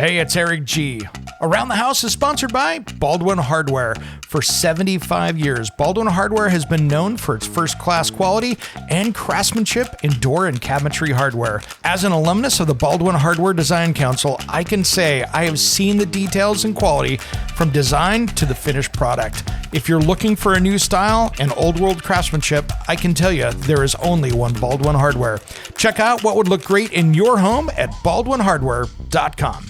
Hey, it's Eric G. Around the House is sponsored by Baldwin Hardware. For 75 years, Baldwin Hardware has been known for its first-class quality and craftsmanship in door and cabinetry hardware. As an alumnus of the Baldwin Hardware Design Council, I can say I have seen the details and quality from design to the finished product. If you're looking for a new style and old-world craftsmanship, I can tell you there is only one Baldwin Hardware. Check out what would look great in your home at baldwinhardware.com.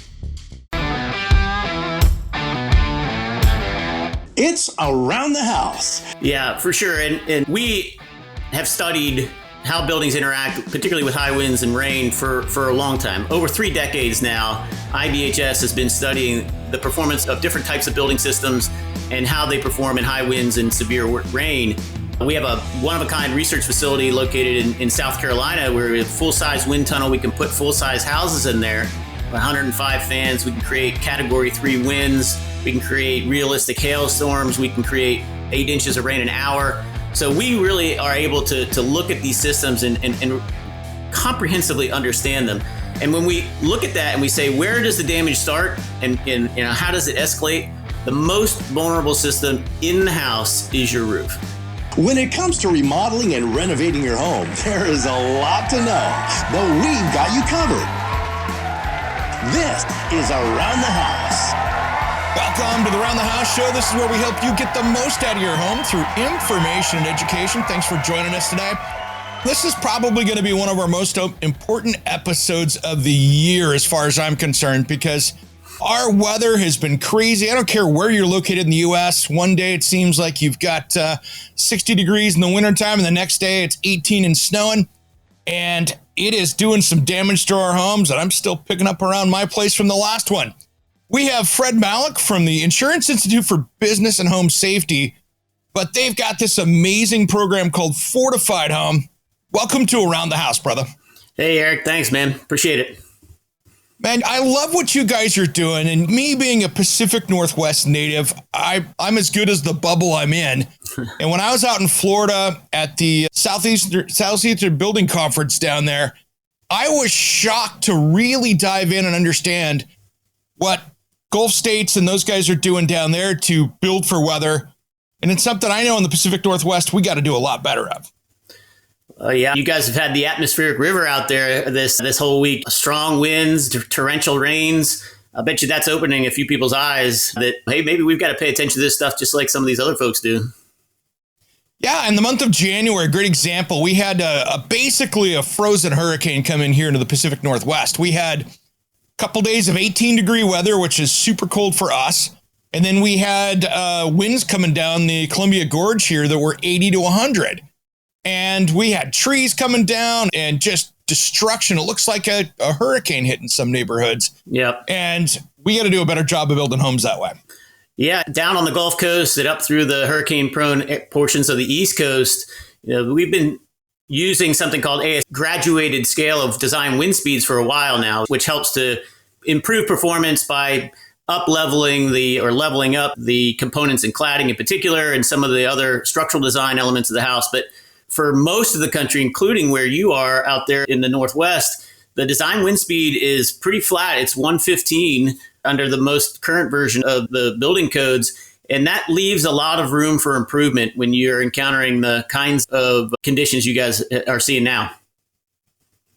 It's Around the House. Yeah, for sure. And we have studied how buildings interact, particularly with high winds and rain, for a long time. Over 3 decades now, IBHS has been studying the performance of different types of building systems and how they perform in high winds and severe rain. We have a one-of-a-kind research facility located in South Carolina where we have a full-size wind tunnel. We can put full-size houses in there, 105 fans. We can create Category 3 winds. We can create realistic hailstorms. We can create 8 inches of rain an hour. So we really are able to look at these systems and comprehensively understand them. And when we look at that and we say, where does the damage start and how does it escalate? The most vulnerable system in the house is your roof. When it comes to remodeling and renovating your home, there is a lot to know, but we've got you covered. This is Around the House. Welcome to the Around the House show. This is where we help you get the most out of your home through information and education. Thanks for joining us today. This is probably going to be one of our most important episodes of the year as far as I'm concerned, because our weather has been crazy. I don't care where you're located in the U.S. One day it seems like you've got 60 degrees in the wintertime, and the next day it's 18 and snowing. And it is doing some damage to our homes that I'm still picking up around my place from the last one. We have Fred Malik from the Insurance Institute for Business and Home Safety, but they've got this amazing program called Fortified Home. Welcome to Around the House, brother. Hey, Eric. Thanks, man. Appreciate it. Man, I love what you guys are doing. And me being a Pacific Northwest native, I'm as good as the bubble I'm in. And when I was out in Florida at the Southeastern Building Conference down there, I was shocked to really dive in and understand what Gulf states and those guys are doing down there to build for weather. And it's something I know in the Pacific Northwest, we got to do a lot better of. Yeah, you guys have had the atmospheric river out there this whole week. Strong winds, torrential rains. I bet you that's opening a few people's eyes that, hey, maybe we've got to pay attention to this stuff just like some of these other folks do. Yeah, in the month of January, great example, we had basically a frozen hurricane come in here into the Pacific Northwest. We had couple days of 18-degree weather, which is super cold for us. And then we had winds coming down the Columbia Gorge here that were 80 to 100. And we had trees coming down and just destruction. It looks like a hurricane hitting some neighborhoods. Yep. And we got to do a better job of building homes that way. Yeah, down on the Gulf Coast and up through the hurricane-prone portions of the East Coast, we've been using something called a graduated scale of design wind speeds for a while now, which helps to improve performance by leveling up the components and cladding in particular and some of the other structural design elements of the house. But for most of the country, including where you are out there in the Northwest, the design wind speed is pretty flat. It's 115 under the most current version of the building codes. And that leaves a lot of room for improvement when you're encountering the kinds of conditions you guys are seeing now.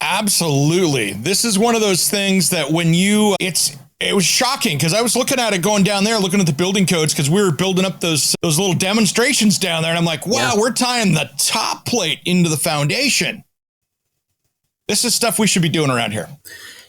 Absolutely. This is one of those things that it was shocking because I was looking at it going down there, looking at the building codes because we were building up those little demonstrations down there. And I'm like, wow, We're tying the top plate into the foundation. This is stuff we should be doing around here.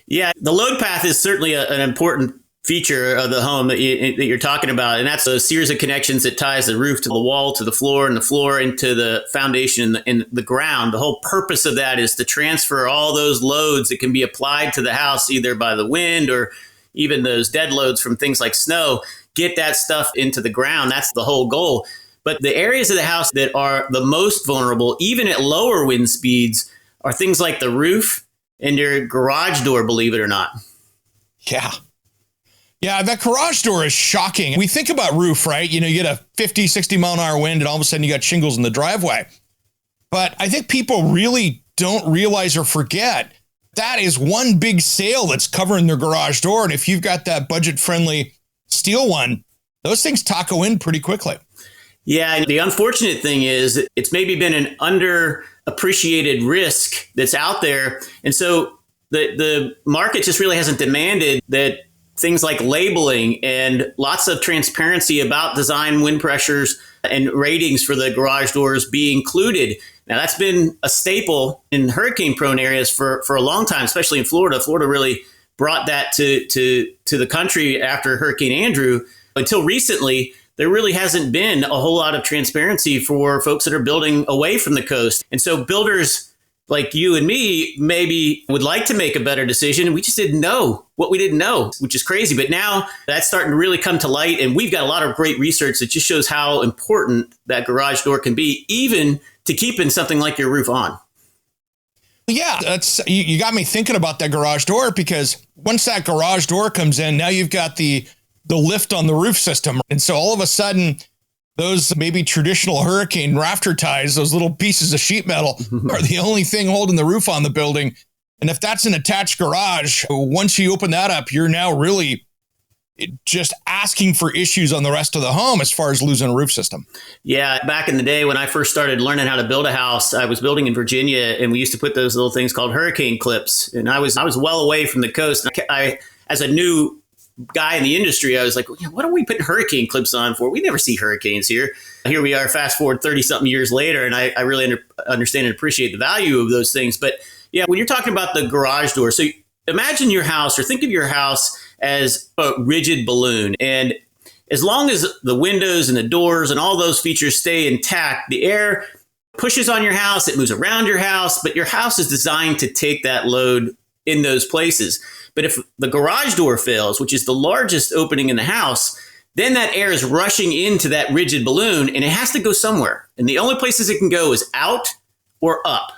Yeah, the load path is certainly an important feature of the home that you're talking about. And that's a series of connections that ties the roof to the wall, to the floor, and the floor into the foundation and the ground. The whole purpose of that is to transfer all those loads that can be applied to the house, either by the wind or even those dead loads from things like snow, get that stuff into the ground. That's the whole goal. But the areas of the house that are the most vulnerable, even at lower wind speeds, are things like the roof and your garage door, believe it or not. Yeah, that garage door is shocking. We think about roof, right? You get a 50, 60 mile an hour wind and all of a sudden you got shingles in the driveway. But I think people really don't realize or forget that is one big sale that's covering their garage door. And if you've got that budget-friendly steel one, those things taco in pretty quickly. Yeah, and the unfortunate thing is it's maybe been an underappreciated risk that's out there. And so the market just really hasn't demanded that things like labeling and lots of transparency about design wind pressures and ratings for the garage doors be included. Now, that's been a staple in hurricane-prone areas for a long time, especially in Florida. Florida really brought that to the country after Hurricane Andrew. Until recently, there really hasn't been a whole lot of transparency for folks that are building away from the coast. And so builders like you and me maybe would like to make a better decision. We just didn't know what we didn't know, which is crazy. But now that's starting to really come to light. And we've got a lot of great research that just shows how important that garage door can be, even to keeping something like your roof on. Yeah, that's you got me thinking about that garage door, because once that garage door comes in, now you've got the lift on the roof system. And so all of a sudden, those maybe traditional hurricane rafter ties, those little pieces of sheet metal are the only thing holding the roof on the building. And if that's an attached garage, once you open that up, you're now really just asking for issues on the rest of the home as far as losing a roof system. Yeah. Back in the day when I first started learning how to build a house, I was building in Virginia, and we used to put those little things called hurricane clips. And I was well away from the coast. I as a new guy in the industry, I was like, what are we putting hurricane clips on for? We never see hurricanes here. Here we are, fast forward 30 something years later. And I really understand and appreciate the value of those things. But yeah, when you're talking about the garage door, so imagine your house, or think of your house as a rigid balloon. And as long as the windows and the doors and all those features stay intact, the air pushes on your house, it moves around your house, but your house is designed to take that load in those places. But if the garage door fails, which is the largest opening in the house, then that air is rushing into that rigid balloon, and it has to go somewhere. And the only places it can go is out or up.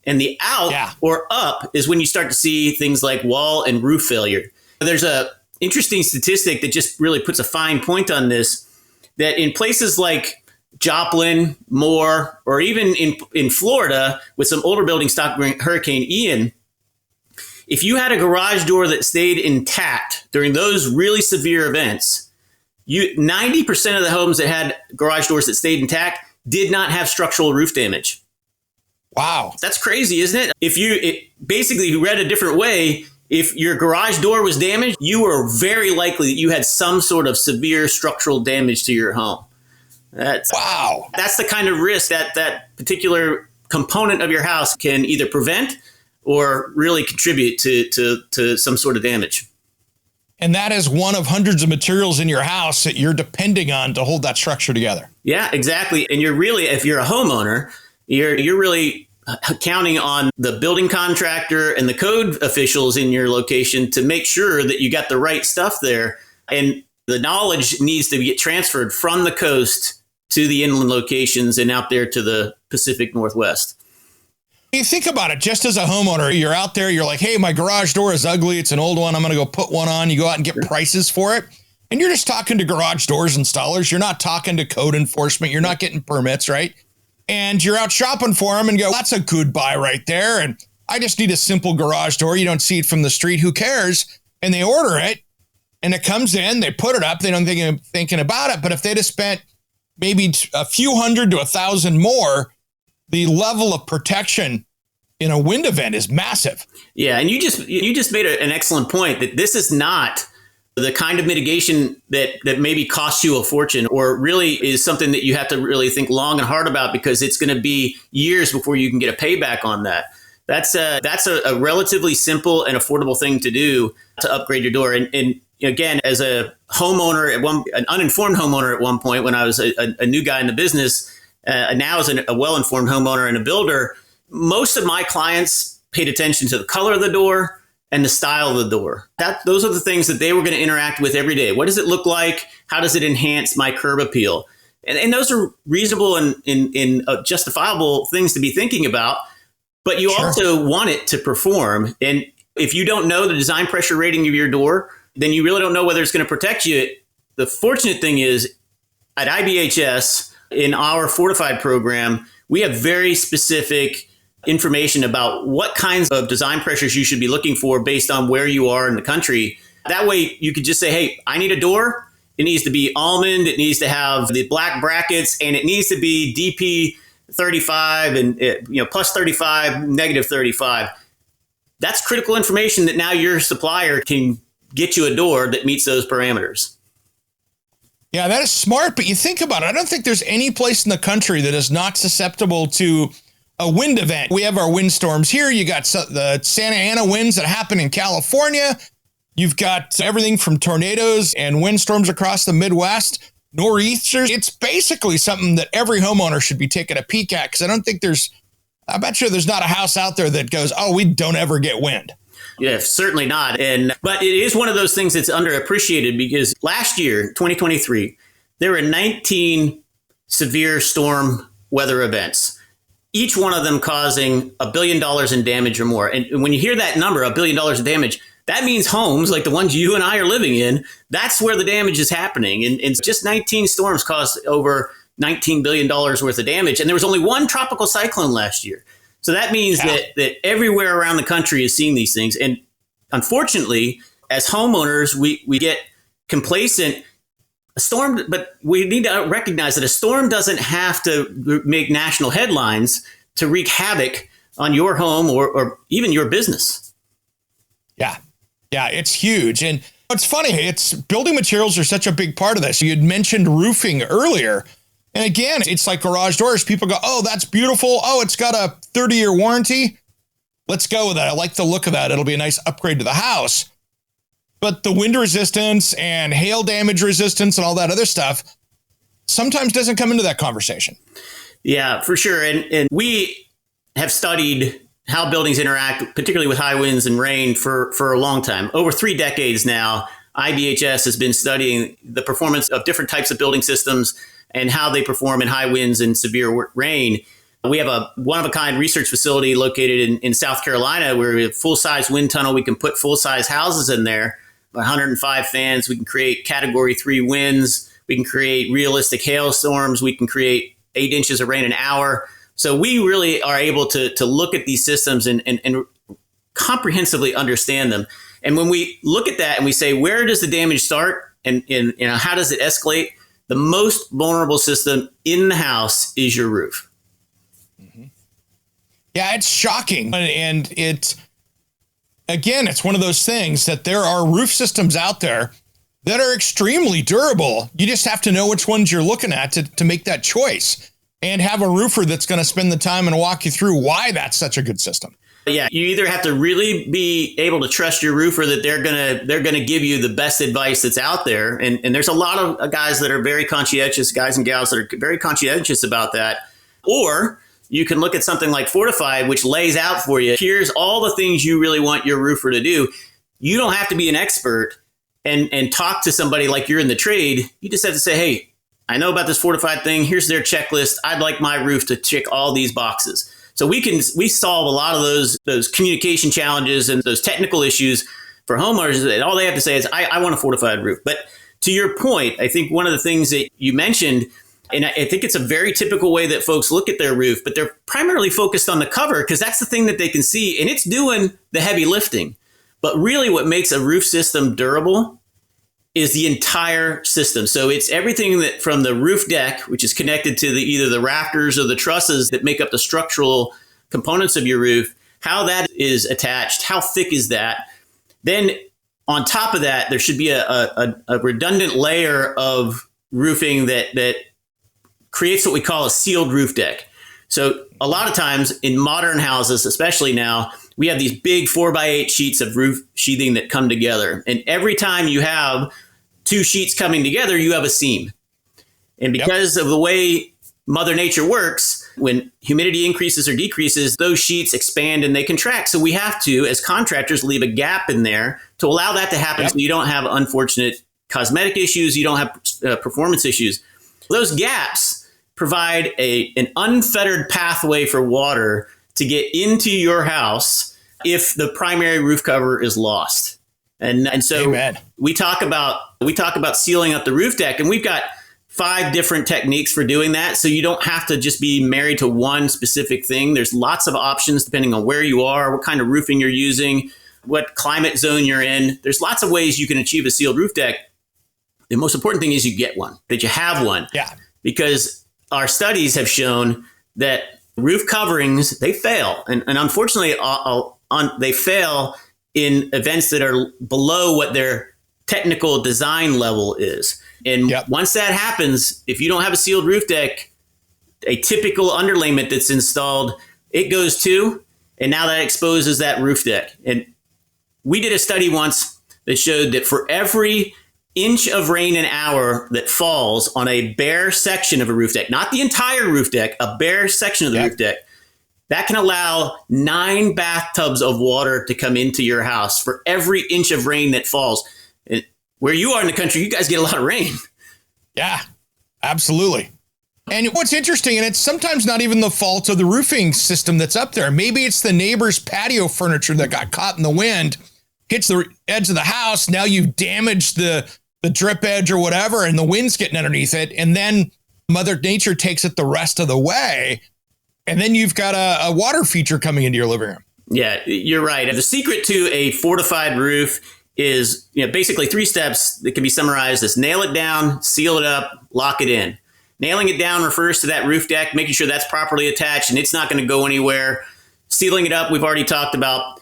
And the out or up is when you start to see things like wall and roof failure. There's a interesting statistic that just really puts a fine point on this, that in places like Joplin, Moore, or even in Florida with some older buildings stock during Hurricane Ian, if you had a garage door that stayed intact during those really severe events, 90% of the homes that had garage doors that stayed intact did not have structural roof damage. Wow. That's crazy, isn't it? Basically read a different way, if your garage door was damaged, you were very likely that you had some sort of severe structural damage to your home. That's the kind of risk that particular component of your house can either prevent or really contribute to some sort of damage. And that is one of hundreds of materials in your house that you're depending on to hold that structure together. Yeah, exactly. And you're really, if you're a homeowner, you're really counting on the building contractor and the code officials in your location to make sure that you got the right stuff there. And the knowledge needs to get transferred from the coast to the inland locations and out there to the Pacific Northwest. You think about it, just as a homeowner, you're out there, you're like, hey, my garage door is ugly. It's an old one. I'm going to go put one on. You go out and get prices for it. And you're just talking to garage doors installers. You're not talking to code enforcement. You're not getting permits, right? And you're out shopping for them and go, that's a good buy right there. And I just need a simple garage door. You don't see it from the street. Who cares? And they order it and it comes in, they put it up. They don't think thinking about it. But if they'd have spent maybe a few hundred to 1,000 more, the level of protection in a wind event is massive. Yeah. And you just made an excellent point that this is not the kind of mitigation that maybe costs you a fortune, or really is something that you have to really think long and hard about, because it's going to be years before you can get a payback on that. That's a relatively simple and affordable thing to do to upgrade your door. And again, as a homeowner, an uninformed homeowner at one point, when I was a new guy in the business, now as a well-informed homeowner and a builder, most of my clients paid attention to the color of the door and the style of the door. Those are the things that they were going to interact with every day. What does it look like? How does it enhance my curb appeal? And those are reasonable and justifiable things to be thinking about. But you also want it to perform. And if you don't know the design pressure rating of your door, then you really don't know whether it's going to protect you. The fortunate thing is, at IBHS, in our Fortified program, we have very specific information about what kinds of design pressures you should be looking for based on where you are in the country. That way you could just say, hey, I need a door. It needs to be almond. It needs to have the black brackets, and it needs to be DP 35 and plus 35, negative 35. That's critical information that now your supplier can get you a door that meets those parameters. Yeah, that is smart, but you think about it, I don't think there's any place in the country that is not susceptible to a wind event. We have our windstorms here. You got the Santa Ana winds that happen in California. You've got everything from tornadoes and windstorms across the Midwest, nor'easters. It's basically something that every homeowner should be taking a peek at, because I bet you there's not a house out there that goes, oh, we don't ever get wind. Yeah, certainly not. But it is one of those things that's underappreciated, because last year, 2023, there were 19 severe storm weather events, each one of them causing $1 billion in damage or more. And when you hear that number, $1 billion in damage, that means homes like the ones you and I are living in. That's where the damage is happening. And just 19 storms caused over $19 billion worth of damage. And there was only one tropical cyclone last year. So that means that everywhere around the country is seeing these things. And unfortunately, as homeowners, we get complacent. But we need to recognize that a storm doesn't have to make national headlines to wreak havoc on your home or even your business. Yeah, it's huge. And it's funny, building materials are such a big part of this. You had mentioned roofing earlier. And again, it's like garage doors. People go, oh, that's beautiful. Oh, it's got a 30-year warranty. Let's go with that. I like the look of that. It'll be a nice upgrade to the house. But the wind resistance and hail damage resistance and all that other stuff sometimes doesn't come into that conversation. Yeah, for sure. And we have studied how buildings interact, particularly with high winds and rain, for a long time. Over 3 decades now, IBHS has been studying the performance of different types of building systems and how they perform in high winds and severe rain. We have a one-of-a-kind research facility located in South Carolina where we have full-size wind tunnel. We can put full-size houses in there, 105 fans. We can create Category 3 winds. We can create realistic hailstorms. We can create 8 inches of rain an hour. So we really are able to look at these systems and comprehensively understand them. And when we look at that and we say, where does the damage start and how does it escalate? The most vulnerable system in the house is your roof. Mm-hmm. Yeah, it's shocking. And it's one of those things that there are roof systems out there that are extremely durable. You just have to know which ones you're looking at to make that choice and have a roofer that's going to spend the time and walk you through why that's such a good system. Yeah, you either have to really be able to trust your roofer that they're gonna give you the best advice that's out there, and there's a lot of guys that are very conscientious, guys and gals that are very conscientious about that. Or you can look at something like Fortified, which lays out for you, here's all the things you really want your roofer to do. You don't have to be an expert and talk to somebody like you're in the trade. You just have to say, hey, I know about this Fortified thing. Here's their checklist. I'd like my roof to check all these boxes. So we solve a lot of those communication challenges and those technical issues for homeowners. And all they have to say is, I want a fortified roof. But to your point, I think one of the things that you mentioned, and I think it's a very typical way that folks look at their roof, but they're primarily focused on the cover because that's the thing that they can see, and it's doing the heavy lifting. But really what makes a roof system durable is the entire system. So it's everything that from the roof deck, which is connected to either the rafters or the trusses that make up the structural components of your roof, how that is attached, how thick is that. Then on top of that, there should be a redundant layer of roofing that creates what we call a sealed roof deck. So a lot of times in modern houses, especially now, we have these big 4x8 sheets of roof sheathing that come together. And every time you have 2 sheets coming together, you have a seam. And because of the way Mother Nature works, when humidity increases or decreases, those sheets expand and they contract. So we have to, as contractors, leave a gap in there to allow that to happen so you don't have unfortunate cosmetic issues, you don't have performance issues. Those gaps provide an unfettered pathway for water to get into your house if the primary roof cover is lost. And so we talk about sealing up the roof deck, and we've got 5 different techniques for doing that. So you don't have to just be married to one specific thing. There's lots of options depending on where you are, what kind of roofing you're using, what climate zone you're in. There's lots of ways you can achieve a sealed roof deck. The most important thing is you get one, that you have one. Yeah. Because our studies have shown that roof coverings, they fail. And unfortunately, they fail in events that are below what their technical design level is. And once that happens, if you don't have a sealed roof deck, a typical underlayment that's installed, it goes too. And now that exposes that roof deck. And we did a study once that showed that for every inch of rain an hour that falls on a bare section of a roof deck, not the entire roof deck, a bare section of the roof deck, that can allow 9 bathtubs of water to come into your house for every inch of rain that falls. And where you are in the country, you guys get a lot of rain. Yeah, absolutely. And what's interesting, and it's sometimes not even the fault of the roofing system that's up there. Maybe it's the neighbor's patio furniture that got caught in the wind, hits the edge of the house. Now you've damaged the drip edge or whatever, and the wind's getting underneath it. And then Mother Nature takes it the rest of the way. And then you've got a water feature coming into your living room. Yeah, you're right. The secret to a fortified roof is basically 3 steps that can be summarized as nail it down, seal it up, lock it in. Nailing it down refers to that roof deck, making sure that's properly attached and it's not going to go anywhere. Sealing it up, we've already talked about.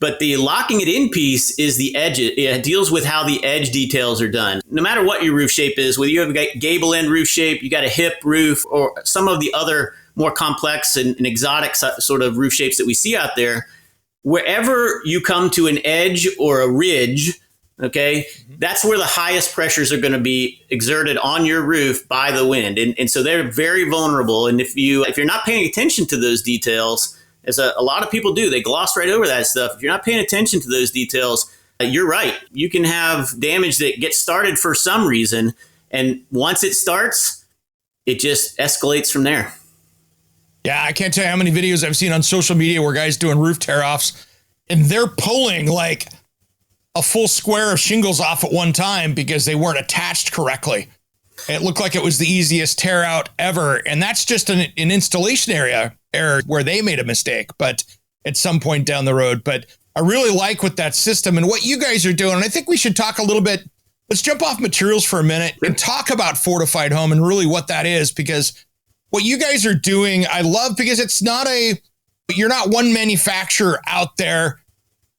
But the locking it in piece is the edge. It deals with how the edge details are done. No matter what your roof shape is, whether you have a gable end roof shape, you got a hip roof, or some of the other more complex and exotic sort of roof shapes that we see out there, wherever you come to an edge or a ridge, okay, that's where the highest pressures are going to be exerted on your roof by the wind. And so they're very vulnerable. And if you're not paying attention to those details, as a lot of people do, they gloss right over that stuff. If you're not paying attention to those details, you're right. You can have damage that gets started for some reason. And once it starts, it just escalates from there. Yeah, I can't tell you how many videos I've seen on social media where guys doing roof tear-offs, and they're pulling like a full square of shingles off at one time because they weren't attached correctly. It looked like it was the easiest tear out ever. And that's just an installation error where they made a mistake, but at some point down the road. But I really like with that system and what you guys are doing. And I think we should talk a little bit. Let's jump off materials for a minute and talk about Fortified Home and really what that is, because what you guys are doing, I love, because you're not one manufacturer out there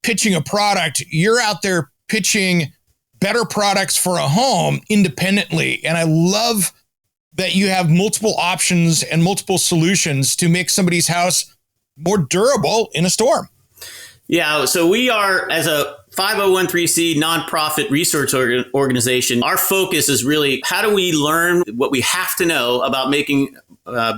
pitching a product. You're out there pitching better products for a home independently. And I love that you have multiple options and multiple solutions to make somebody's house more durable in a storm. Yeah, so we are, as a 501(c) nonprofit research organization, our focus is really how do we learn what we have to know about making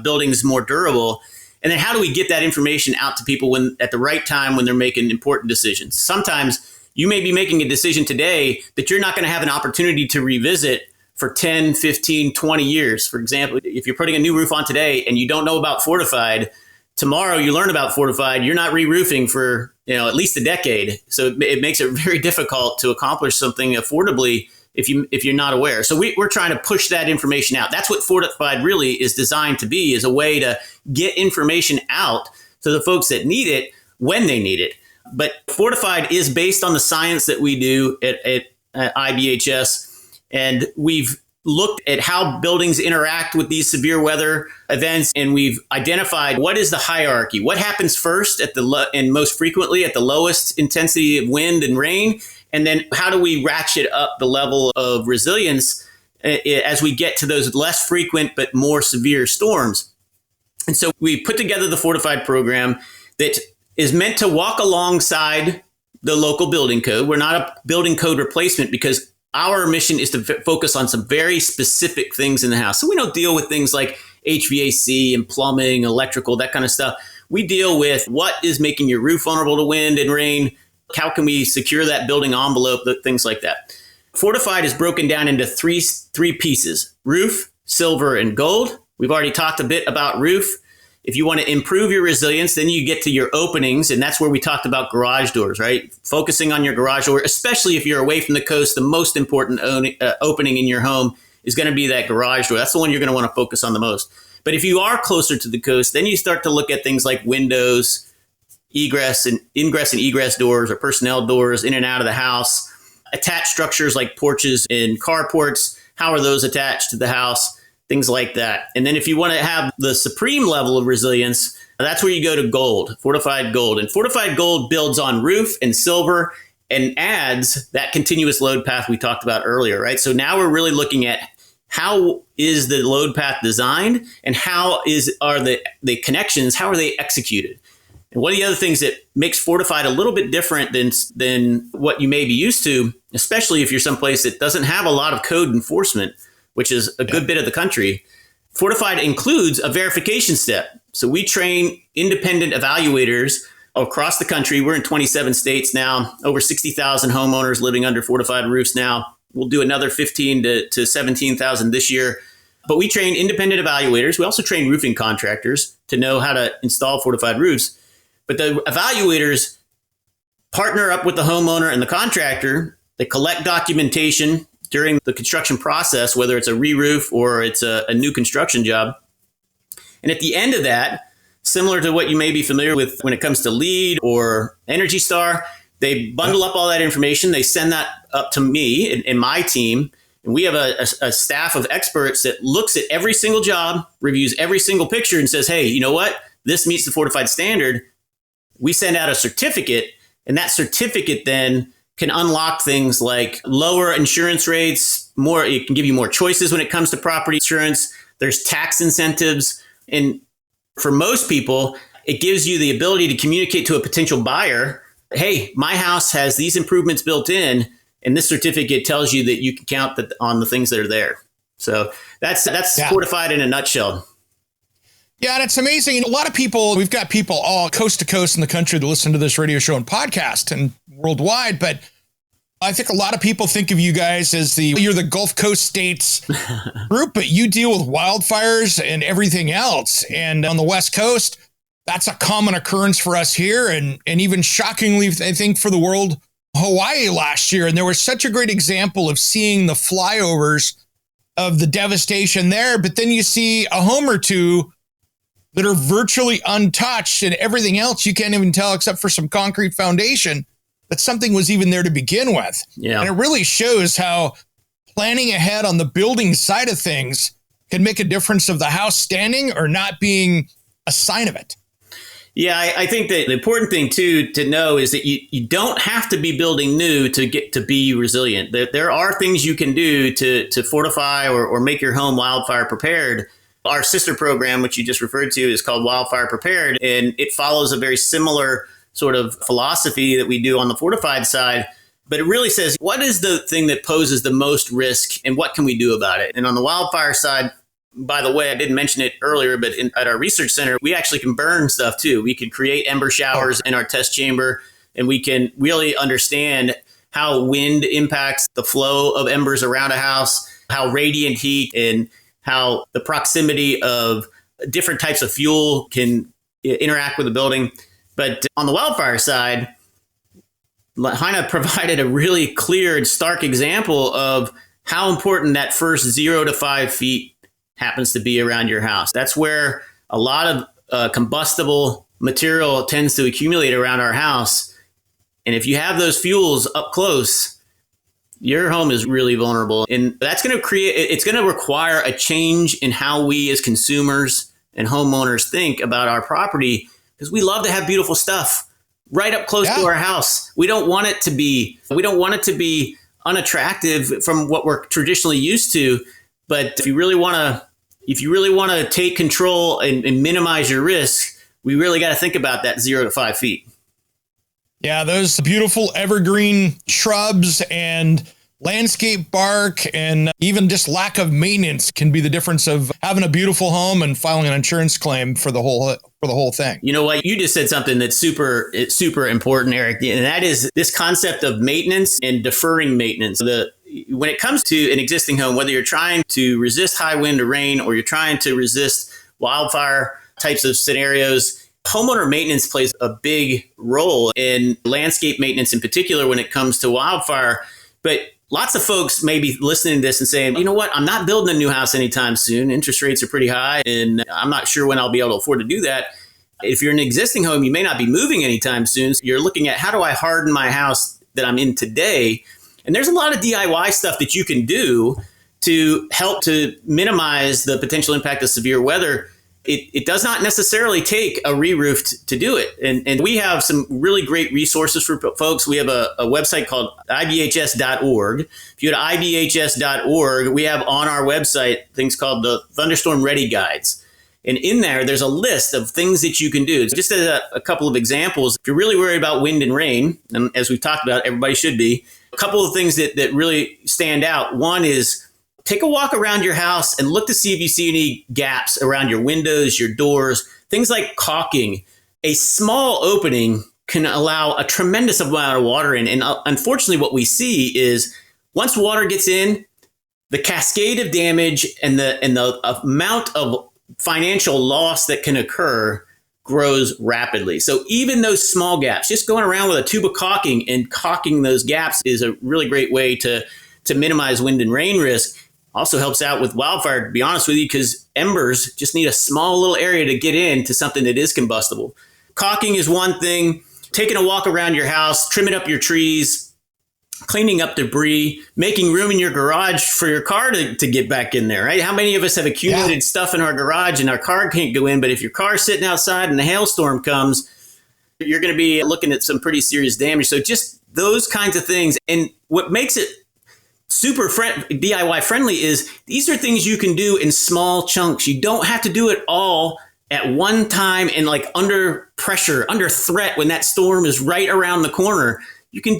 buildings more durable, and then how do we get that information out to people at the right time when they're making important decisions. Sometimes you may be making a decision today that you're not going to have an opportunity to revisit for 10, 15, 20 years. For example, if you're putting a new roof on today and you don't know about Fortified, tomorrow you learn about Fortified, you're not re-roofing for at least a decade. So it makes it very difficult to accomplish something affordably if you're not aware. So we're trying to push that information out. That's what Fortified really is designed to be, is a way to get information out to the folks that need it when they need it. But Fortified is based on the science that we do at IBHS. And we've looked at how buildings interact with these severe weather events, and we've identified what is the hierarchy, what happens first and most frequently at the lowest intensity of wind and rain, and then how do we ratchet up the level of resilience as we get to those less frequent but more severe storms. And so we put together the Fortified program that is meant to walk alongside the local building code. We're not a building code replacement, because our mission is to focus on some very specific things in the house. So we don't deal with things like HVAC and plumbing, electrical, that kind of stuff. We deal with what is making your roof vulnerable to wind and rain. How can we secure that building envelope, things like that. Fortified is broken down into three pieces: roof, silver, and gold. We've already talked a bit about roof. If you want to improve your resilience, then you get to your openings, and that's where we talked about garage doors, right? Focusing on your garage door, especially if you're away from the coast, the most important opening in your home is going to be that garage door. That's the one you're going to want to focus on the most. But if you are closer to the coast, then you start to look at things like windows, ingress and egress doors or personnel doors in and out of the house, attached structures like porches and carports. How are those attached to the house? Things like that. And then if you want to have the supreme level of resilience, that's where you go to gold, fortified gold. And fortified gold builds on roof and silver and adds that continuous load path we talked about earlier, right? So now we're really looking at how is the load path designed and how are the connections, how are they executed? And one of the other things that makes fortified a little bit different than what you may be used to, especially if you're someplace that doesn't have a lot of code enforcement, which is a good bit of the country, fortified includes a verification step. So we train independent evaluators across the country. We're in 27 states now, over 60,000 homeowners living under fortified roofs now. We'll do another 15 to 17,000 this year. But we train independent evaluators. We also train roofing contractors to know how to install fortified roofs. But the evaluators partner up with the homeowner and the contractor. They collect documentation during the construction process, whether it's a re-roof or it's a new construction job. And at the end of that, similar to what you may be familiar with when it comes to LEED or Energy Star, they bundle up all that information. They send that up to me and my team. And we have a staff of experts that looks at every single job, reviews every single picture and says, hey, you know what? This meets the fortified standard. We send out a certificate, and that certificate then can unlock things like lower insurance rates, it can give you more choices when it comes to property insurance. There's tax incentives. And for most people, it gives you the ability to communicate to a potential buyer, hey, my house has these improvements built in, and this certificate tells you that you can count on the things that are there. So that's fortified in a nutshell. Yeah, and it's amazing. And a lot of people, we've got people all coast to coast in the country that listen to this radio show and podcast and worldwide. But I think a lot of people think of you guys as you're the Gulf Coast states group, but you deal with wildfires and everything else. And on the West Coast, that's a common occurrence for us here. And even shockingly, I think for the world, Hawaii last year. And there was such a great example of seeing the flyovers of the devastation there. But then you see a home or two that are virtually untouched, and everything else you can't even tell except for some concrete foundation that something was even there to begin with. Yeah. And it really shows how planning ahead on the building side of things can make a difference of the house standing or not being a sign of it. Yeah, I think that the important thing too to know is that you don't have to be building new to get to be resilient. There are things you can do to fortify or make your home wildfire prepared. Our sister program, which you just referred to, is called Wildfire Prepared, and it follows a very similar sort of philosophy that we do on the fortified side. But it really says, what is the thing that poses the most risk and what can we do about it? And on the wildfire side, by the way, I didn't mention it earlier, but at our research center, we actually can burn stuff too. We can create ember showers in our test chamber, and we can really understand how wind impacts the flow of embers around a house, how radiant heat and how the proximity of different types of fuel can interact with the building. But on the wildfire side, Lahaina provided a really clear and stark example of how important that first 0 to 5 feet happens to be around your house. That's where a lot of combustible material tends to accumulate around our house. And if you have those fuels up close, your home is really vulnerable. And that's going to it's going to require a change in how we as consumers and homeowners think about our property, because we love to have beautiful stuff right up close to our house. We don't want it to be unattractive from what we're traditionally used to. But if you really want to take control and minimize your risk, we really got to think about that 0 to 5 feet. Yeah, those beautiful evergreen shrubs and landscape bark and even just lack of maintenance can be the difference of having a beautiful home and filing an insurance claim for the whole thing. You know what? You just said something that's super important, Eric, and that is this concept of maintenance and deferring maintenance. When it comes to an existing home, whether you're trying to resist high wind or rain or you're trying to resist wildfire types of scenarios, homeowner maintenance plays a big role in landscape maintenance in particular when it comes to wildfire. But lots of folks may be listening to this and saying, you know what, I'm not building a new house anytime soon. Interest rates are pretty high and I'm not sure when I'll be able to afford to do that. If you're in an existing home, you may not be moving anytime soon. So you're looking at, how do I harden my house that I'm in today? And there's a lot of DIY stuff that you can do to help to minimize the potential impact of severe weather. It does not necessarily take a re-roof to do it. And we have some really great resources for folks. We have a website called IBHS.org. If you go to IBHS.org, we have on our website things called the Thunderstorm Ready Guides. And in there, there's a list of things that you can do. Just as a couple of examples, if you're really worried about wind and rain, and as we've talked about, everybody should be, a couple of things that really stand out. One is, take a walk around your house and look to see if you see any gaps around your windows, your doors, things like caulking. A small opening can allow a tremendous amount of water in. And unfortunately, what we see is once water gets in, the cascade of damage and the amount of financial loss that can occur grows rapidly. So even those small gaps, just going around with a tube of caulking and caulking those gaps is a really great way to minimize wind and rain risk. Also helps out with wildfire, to be honest with you, because embers just need a small little area to get into something that is combustible. Caulking is one thing. Taking a walk around your house, trimming up your trees, cleaning up debris, making room in your garage for your car to get back in there, right? How many of us have accumulated stuff in our garage and our car can't go in, but if your car's sitting outside and a hailstorm comes, you're going to be looking at some pretty serious damage. So just those kinds of things. And what makes it super DIY friendly is these are things you can do in small chunks. You don't have to do it all at one time and like under pressure, under threat when that storm is right around the corner. You can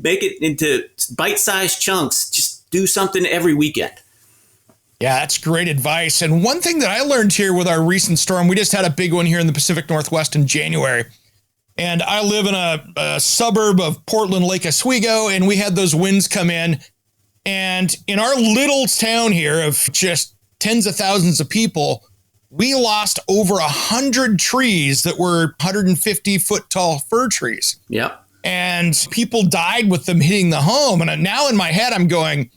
make it into bite-sized chunks. Just do something every weekend. Yeah, that's great advice. And one thing that I learned here with our recent storm, we just had a big one here in the Pacific Northwest in January. And I live in a suburb of Portland, Lake Oswego, and we had those winds come in. And in our little town here of just tens of thousands of people, we lost over 100 trees that were 150 foot tall fir trees. Yep. And people died with them hitting the home. And now in my head, I'm going,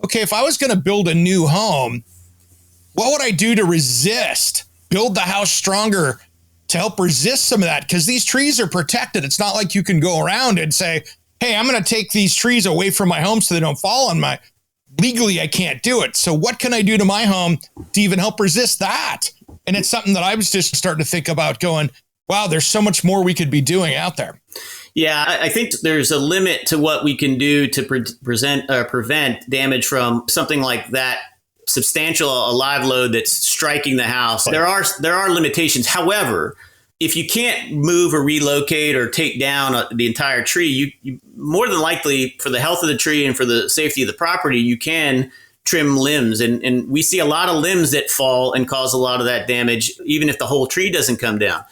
okay, if I was going to build a new home, what would I do to build the house stronger to help resist some of that? Because these trees are protected. It's not like you can go around and say, hey, I'm going to take these trees away from my home so they don't fall on my, legally, I can't do it. So what can I do to my home to even help resist that? And it's something that I was just starting to think about going, wow, there's so much more we could be doing out there. Yeah, I think there's a limit to what we can do to prevent damage from something like that substantial a live load that's striking the house. There are limitations. However, if you can't move or relocate or take down the entire tree, you more than likely, for the health of the tree and for the safety of the property, you can trim limbs. And we see a lot of limbs that fall and cause a lot of that damage, even if the whole tree doesn't come down.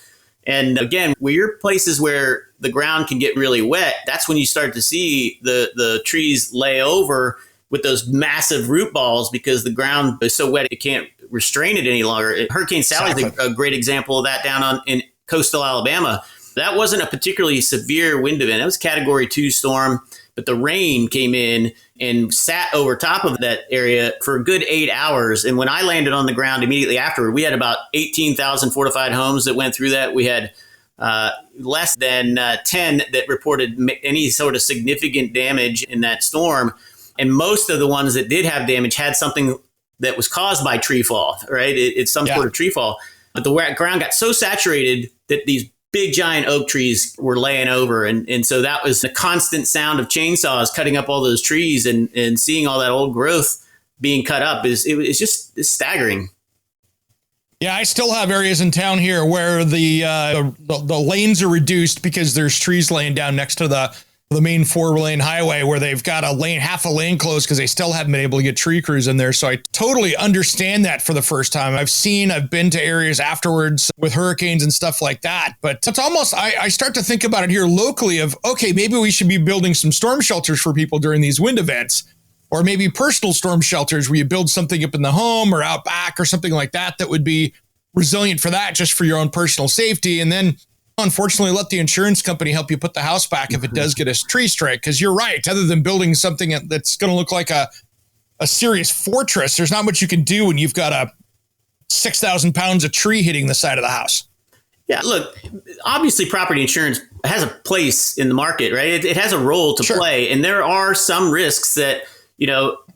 And again, where you're places where the ground can get really wet, that's when you start to see the trees lay over with those massive root balls because the ground is so wet it can't restrain it any longer. Hurricane Sally is a great example of that down in coastal Alabama. That wasn't a particularly severe wind event. It was a Category 2 storm, but the rain came in and sat over top of that area for a good 8 hours. And when I landed on the ground immediately afterward, we had about 18,000 fortified homes that went through that. We had less than 10 that reported any sort of significant damage in that storm. And most of the ones that did have damage had something that was caused by tree fall, right? It's some sort of tree fall. But the ground got so saturated that these big giant oak trees were laying over. And so that was the constant sound of chainsaws cutting up all those trees and seeing all that old growth being cut up it's staggering. Yeah, I still have areas in town here where the lanes are reduced because there's trees laying down next to the main 4-lane highway where they've got half a lane closed because they still haven't been able to get tree crews in there. So I totally understand that for the first time. I've been to areas afterwards with hurricanes and stuff like that. But it's almost, I start to think about it here locally of, okay, maybe we should be building some storm shelters for people during these wind events, or maybe personal storm shelters where you build something up in the home or out back or something like that that would be resilient for that, just for your own personal safety. And then unfortunately let the insurance company help you put the house back if it does get a tree strike. Because you're right, other than building something that's going to look like a serious fortress, there's not much you can do when you've got a 6,000 pounds of tree hitting the side of the house. Yeah, look, obviously property insurance has a place in the market, right? It has a role to play. And there are some risks that,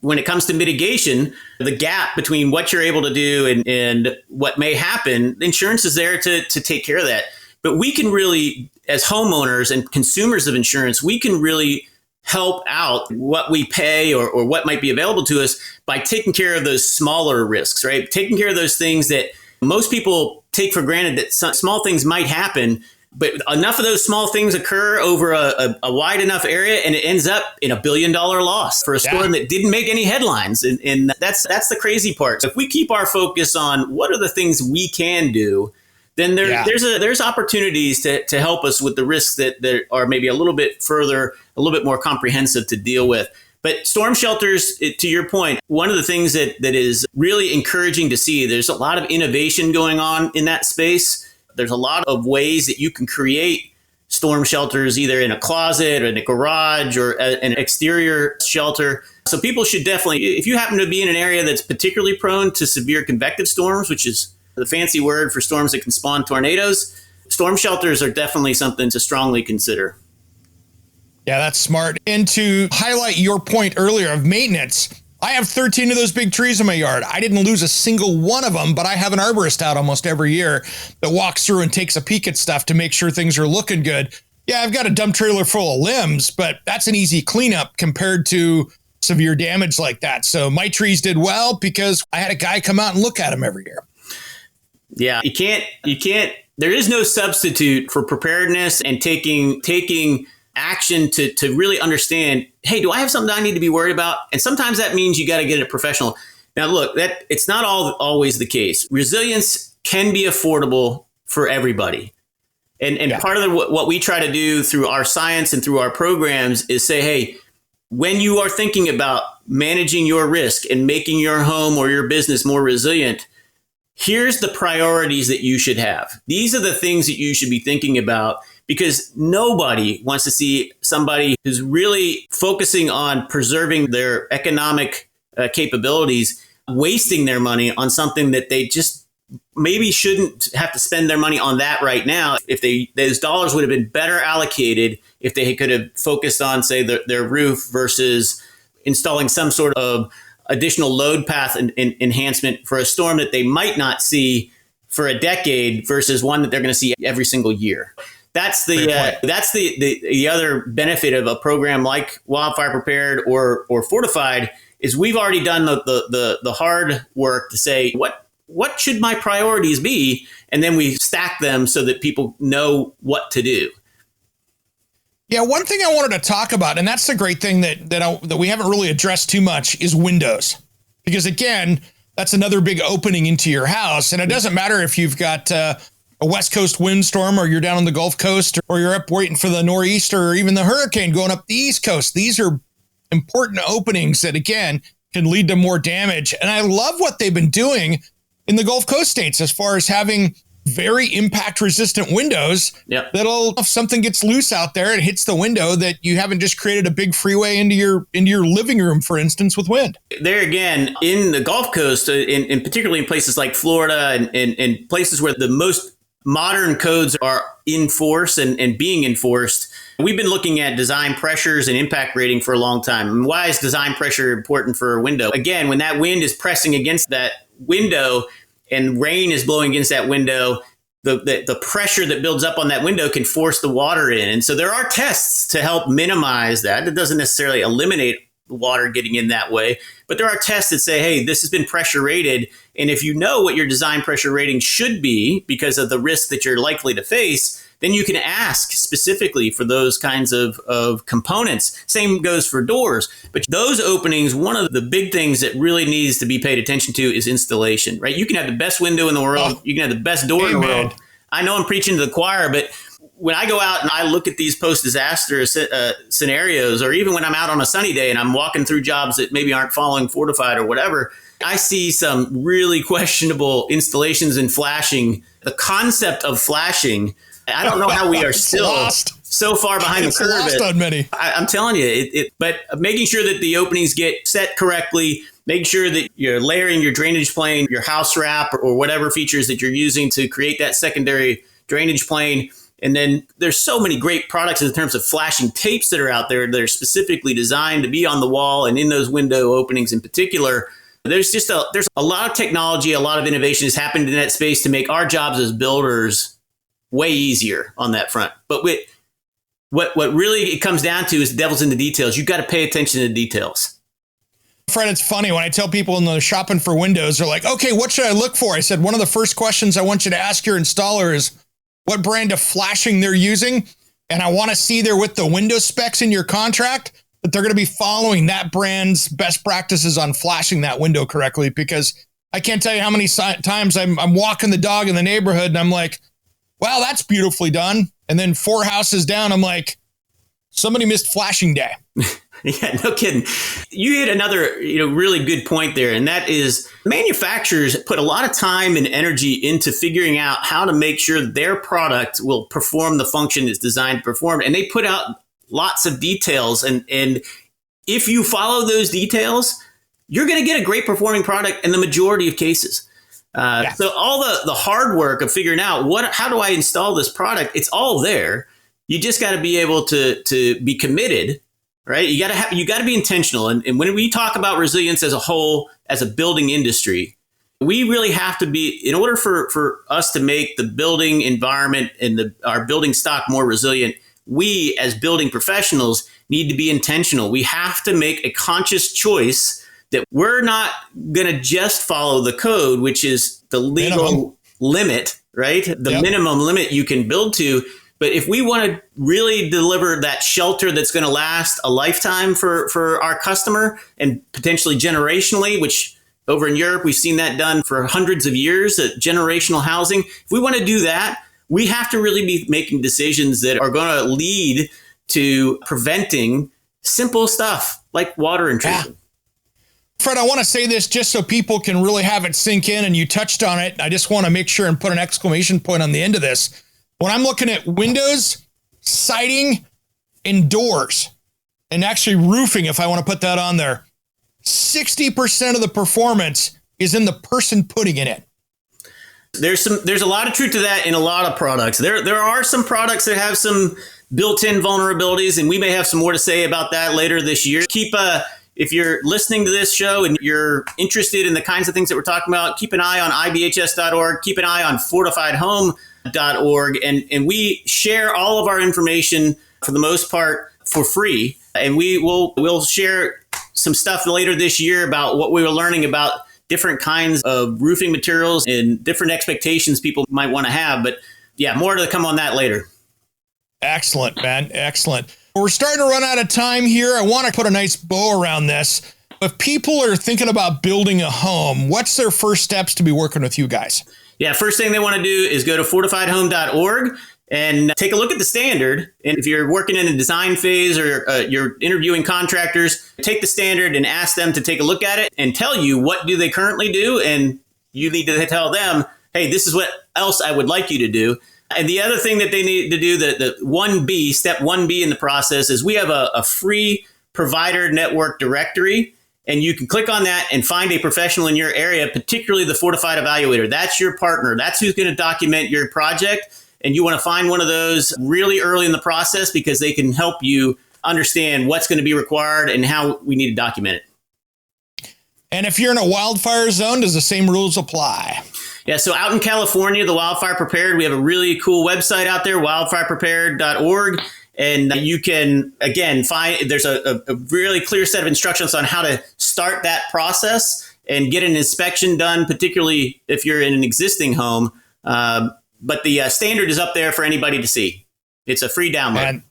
when it comes to mitigation, the gap between what you're able to do and what may happen, insurance is there to take care of that. But we can really, as homeowners and consumers of insurance, we can really help out what we pay or what might be available to us by taking care of those smaller risks, right? Taking care of those things that most people take for granted, that some small things might happen, but enough of those small things occur over a wide enough area, and it ends up in $1 billion loss for a storm that didn't make any headlines. And that's the crazy part. So if we keep our focus on what are the things we can do, then there's opportunities to help us with the risks that are maybe a little bit further, a little bit more comprehensive to deal with. But storm shelters, to your point, one of the things that is really encouraging to see, there's a lot of innovation going on in that space. There's a lot of ways that you can create storm shelters, either in a closet or in a garage or an exterior shelter. So people should definitely, if you happen to be in an area that's particularly prone to severe convective storms, which is the fancy word for storms that can spawn tornadoes, storm shelters are definitely something to strongly consider. Yeah, that's smart. And to highlight your point earlier of maintenance, I have 13 of those big trees in my yard. I didn't lose a single one of them, but I have an arborist out almost every year that walks through and takes a peek at stuff to make sure things are looking good. Yeah, I've got a dump trailer full of limbs, but that's an easy cleanup compared to severe damage like that. So my trees did well because I had a guy come out and look at them every year. Yeah, you can't, there is no substitute for preparedness and taking action to really understand, hey, do I have something I need to be worried about? And sometimes that means you got to get a professional. Now, look, that it's not always the case. Resilience can be affordable for everybody. And part of what we try to do through our science and through our programs is say, hey, when you are thinking about managing your risk and making your home or your business more resilient, here's the priorities that you should have. These are the things that you should be thinking about, because nobody wants to see somebody who's really focusing on preserving their economic capabilities, wasting their money on something that they just maybe shouldn't have to spend their money on that right now. If those dollars would have been better allocated, if they could have focused on, say, their roof versus installing some sort of additional load path enhancement for a storm that they might not see for a decade versus one that they're going to see every single year. That's the other benefit of a program like Wildfire Prepared or Fortified is we've already done the hard work to say what should my priorities be, and then we stack them so that people know what to do. Yeah, one thing I wanted to talk about, and that's the great thing that we haven't really addressed too much, is windows. Because again, that's another big opening into your house, and it doesn't matter if you've got a West Coast windstorm or you're down on the Gulf Coast or you're up waiting for the nor'easter or even the hurricane going up the East Coast. These are important openings that, again, can lead to more damage. And I love what they've been doing in the Gulf Coast states as far as having very impact resistant windows that'll, if something gets loose out there and hits the window, that you haven't just created a big freeway into your living room, for instance, with wind. There again, in the Gulf Coast, in particularly in places like Florida and places where the most modern codes are in force and being enforced, we've been looking at design pressures and impact rating for a long time. And why is design pressure important for a window? Again, when that wind is pressing against that window and rain is blowing against that window, the pressure that builds up on that window can force the water in. And so there are tests to help minimize that. It doesn't necessarily eliminate the water getting in that way, but there are tests that say, hey, this has been pressure rated. And if you know what your design pressure rating should be because of the risk that you're likely to face, then you can ask specifically for those kinds of components. Same goes for doors. But those openings, one of the big things that really needs to be paid attention to is installation, right? You can have the best window in the world. You can have the best door in the world. I know I'm preaching to the choir, but when I go out and I look at these post-disaster scenarios, or even when I'm out on a sunny day and I'm walking through jobs that maybe aren't following Fortified or whatever, I see some really questionable installations and flashing. The concept of flashing I don't know how we are still lost. So far behind the curve. Lost on many. I'm telling you, but making sure that the openings get set correctly, making sure that you're layering your drainage plane, your house wrap, or whatever features that you're using to create that secondary drainage plane. And then there's so many great products in terms of flashing tapes that are out there that are specifically designed to be on the wall and in those window openings in particular. There's a lot of technology, a lot of innovation has happened in that space to make our jobs as builders way easier on that front. But what really it comes down to is the devil's in the details. You've got to pay attention to the details. Fred, it's funny when I tell people when they're shopping for windows, they're like, okay, what should I look for? I said, one of the first questions I want you to ask your installer is what brand of flashing they're using. And I want to see there with the window specs in your contract that they're going to be following that brand's best practices on flashing that window correctly. Because I can't tell you how many times I'm walking the dog in the neighborhood and I'm like, wow, that's beautifully done. And then 4 houses down, I'm like, somebody missed flashing day. Yeah, no kidding. You hit another, really good point there. And that is manufacturers put a lot of time and energy into figuring out how to make sure their product will perform the function it's designed to perform. And they put out lots of details. And if you follow those details, you're going to get a great performing product in the majority of cases. So all the hard work of figuring out how do I install this product? It's all there. You just got to be able to be committed, right? You got to be intentional. And when we talk about resilience as a whole, as a building industry, we really have to be, in order for us to make the building environment and our building stock more resilient, we as building professionals need to be intentional. We have to make a conscious choice that we're not going to just follow the code, which is the legal limit, right? The minimum limit you can build to. But if we want to really deliver that shelter that's going to last a lifetime for our customer and potentially generationally, which over in Europe, we've seen that done for hundreds of years, generational housing. If we want to do that, we have to really be making decisions that are going to lead to preventing simple stuff like water intrusion. Fred, I want to say this just so people can really have it sink in, and you touched on it. I just want to make sure and put an exclamation point on the end of this. When I'm looking at windows, siding, and doors, and actually roofing, if I want to put that on there, 60% of the performance is in the person putting it in. There's a lot of truth to that in a lot of products. There are some products that have some built-in vulnerabilities, and we may have some more to say about that later this year. If you're listening to this show and you're interested in the kinds of things that we're talking about, keep an eye on IBHS.org, keep an eye on FortifiedHome.org, and we share all of our information for the most part for free. And we'll share some stuff later this year about what we were learning about different kinds of roofing materials and different expectations people might want to have. But yeah, more to come on that later. Excellent, man. Excellent. We're starting to run out of time here. I want to put a nice bow around this. If people are thinking about building a home, what's their first steps to be working with you guys? Yeah, first thing they want to do is go to fortifiedhome.org and take a look at the standard. And if you're working in a design phase or you're interviewing contractors, take the standard and ask them to take a look at it and tell you what do they currently do. And you need to tell them, hey, this is what else I would like you to do. And the other thing that they need to do, the 1B, step 1B in the process, is we have a free provider network directory. And you can click on that and find a professional in your area, particularly the Fortified Evaluator. That's your partner. That's who's going to document your project. And you want to find one of those really early in the process because they can help you understand what's going to be required and how we need to document it. And if you're in a wildfire zone, does the same rules apply? Yeah, so out in California, the Wildfire Prepared, we have a really cool website out there, wildfireprepared.org. And you can, again, there's a really clear set of instructions on how to start that process and get an inspection done, particularly if you're in an existing home. But the standard is up there for anybody to see. It's a free download. And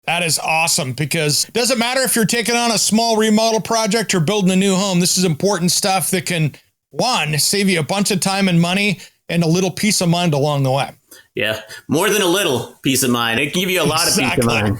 that is awesome because it doesn't matter if you're taking on a small remodel project or building a new home. This is important stuff that can, one, save you a bunch of time and money and a little peace of mind along the way. Yeah, more than a little peace of mind. It can give you a lot of peace of mind.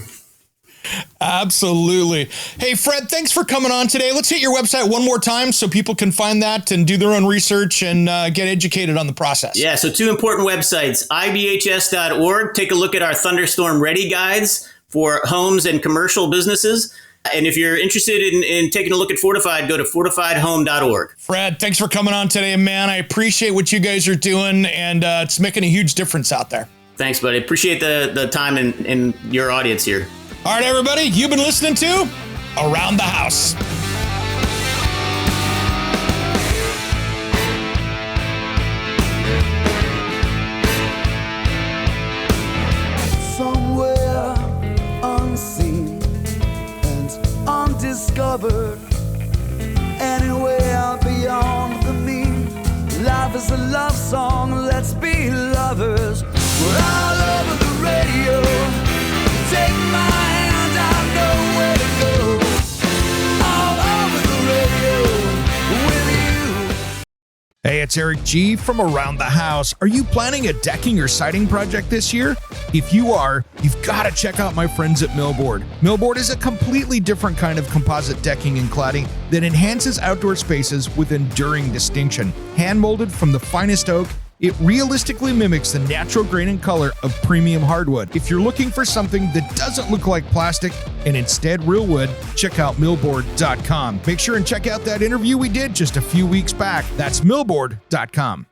Absolutely. Hey, Fred, thanks for coming on today. Let's hit your website one more time so people can find that and do their own research and get educated on the process. Yeah, so 2 important websites, IBHS.org. Take a look at our thunderstorm ready guides for homes and commercial businesses. And if you're interested in taking a look at Fortified, go to fortifiedhome.org. Fred, thanks for coming on today, man. I appreciate what you guys are doing, and it's making a huge difference out there. Thanks, buddy. Appreciate the time and your audience here. All right, everybody, you've been listening to Around the House. Somewhere unseen and undiscovered, anywhere beyond the mean. Life is a love song, let's be lovers. We're all over the radio. Take my hand, I know where to go. All over the radio with you. Hey, it's Eric G. from Around the House. Are you planning a decking or siding project this year? If you are, you've got to check out my friends at Millboard. Millboard is a completely different kind of composite decking and cladding that enhances outdoor spaces with enduring distinction. Hand-molded from the finest oak, it realistically mimics the natural grain and color of premium hardwood. If you're looking for something that doesn't look like plastic and instead real wood, check out millboard.com. Make sure and check out that interview we did just a few weeks back. That's millboard.com.